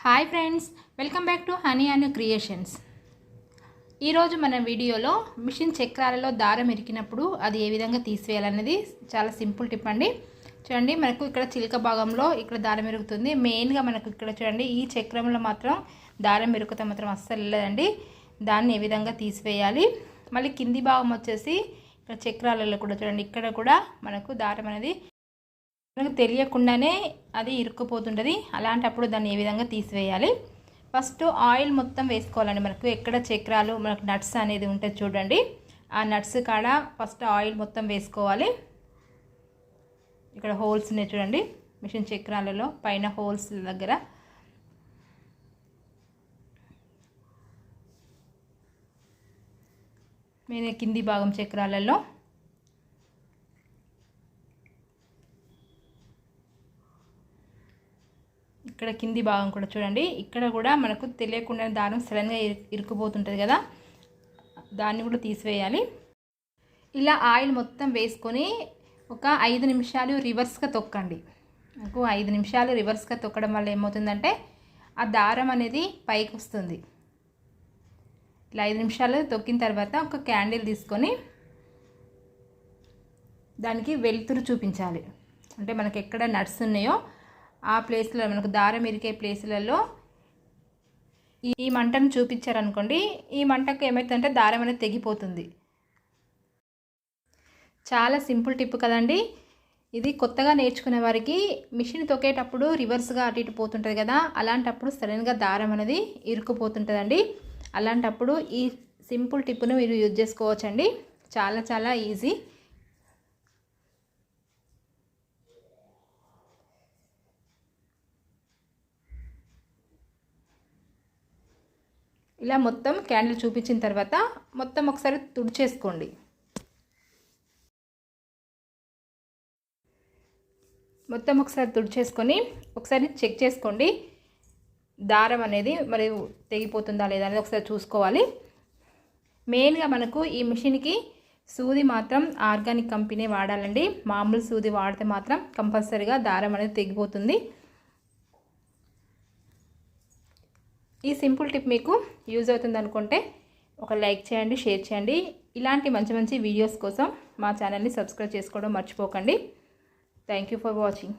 Hi friends, welcome back to honey and creations. ఈరోజు మన వీడియోలో మిషన్ చక్రాలలో దారం ఇరికినప్పుడు అది ఏ విధంగా తీసివేయాలనేది చాలా సింపుల్ టిప్ అండి. చూడండి, మనకు ఇక్కడ చిలుక భాగంలో ఇక్కడ దారం ఇరుగుతుంది. మెయిన్గా మనకు ఇక్కడ చూడండి, ఈ చక్రంలో మాత్రం దారం ఇరుకుతే మాత్రం అస్సలు వెళ్ళదండి. దాన్ని ఏ విధంగా తీసివేయాలి, మళ్ళీ కింది భాగం వచ్చేసి ఇక్కడ చక్రాలలో కూడా చూడండి, ఇక్కడ కూడా మనకు దారం అనేది మనకు తెలియకుండానే అది ఇరుక్కుపోతుంటుంది. అలాంటప్పుడు దాన్ని ఏ విధంగా తీసివేయాలి, ఫస్ట్ ఆయిల్ మొత్తం వేసుకోవాలండి. మనకు ఎక్కడ చక్రాలు మనకు నట్స్ అనేది ఉంటుంది చూడండి, ఆ నట్స్ కాడ ఫస్ట్ ఆయిల్ మొత్తం వేసుకోవాలి. ఇక్కడ హోల్స్ ఉన్నాయి చూడండి, మిషన్ చక్రాలలో పైన హోల్స్ దగ్గర నేను కింది భాగం చక్రాలలో ఇక్కడ కింది భాగం కూడా చూడండి, ఇక్కడ కూడా మనకు తెలియకుండా దారం సడన్గా ఇరుక్కుపోతుంటుంది కదా, దాన్ని కూడా తీసివేయాలి. ఇలా ఆయిల్ మొత్తం వేసుకొని ఒక 5 నిమిషాలు రివర్స్గా తొక్కండి. నాకు 5 నిమిషాలు రివర్స్గా తొక్కడం వల్ల ఏమవుతుందంటే ఆ దారం అనేది పైకి వస్తుంది. ఇలా 5 నిమిషాలు తొక్కిన తర్వాత ఒక క్యాండిల్ తీసుకొని దానికి వెలుతురు చూపించాలి. అంటే మనకి ఎక్కడ నట్స్ ఉన్నాయో ఆ ప్లేస్లో, మనకు దారం ఇరికే ప్లేసులలో ఈ మంటను చూపించారనుకోండి, ఈ మంటకు ఏమవుతుందంటే దారం అనేది తెగిపోతుంది. చాలా సింపుల్ టిప్ కదండి ఇది. కొత్తగా నేర్చుకునే వారికి మిషన్ తొక్కేటప్పుడు రివర్స్గా అటు ఇటు పోతుంటుంది కదా, అలాంటప్పుడు సడన్గా దారం అనేది ఇరుక్కుపోతుంటుందండి. అలాంటప్పుడు ఈ సింపుల్ టిప్ను మీరు యూజ్ చేసుకోవచ్చండి. చాలా చాలా ఈజీ. ఇలా మొత్తం క్యాండిల్ చూపించిన తర్వాత మొత్తం ఒకసారి తుడిచేసుకోండి. మొత్తం ఒకసారి తుడిచేసుకొని ఒకసారి చెక్ చేసుకోండి, దారం అనేది మరి తెగిపోతుందా లేదా అనేది ఒకసారి చూసుకోవాలి. మెయిన్గా మనకు ఈ మిషన్కి సూది మాత్రం ఆర్గానిక్ కంపెనీ వాడాలండి. మామూలు సూది వాడితే మాత్రం కంపల్సరీగా దారం అనేది తెగిపోతుంది. ఈ సింపుల్ టిప్ మీకు యూజ్ అవుతుంది అనుకుంటే ఒక లైక్ చేయండి, షేర్ చేయండి. ఇలాంటి మంచి మంచి వీడియోస్ కోసం మా ఛానల్ని సబ్స్క్రైబ్ చేసుకోవడం మర్చిపోకండి. Thank you for watching.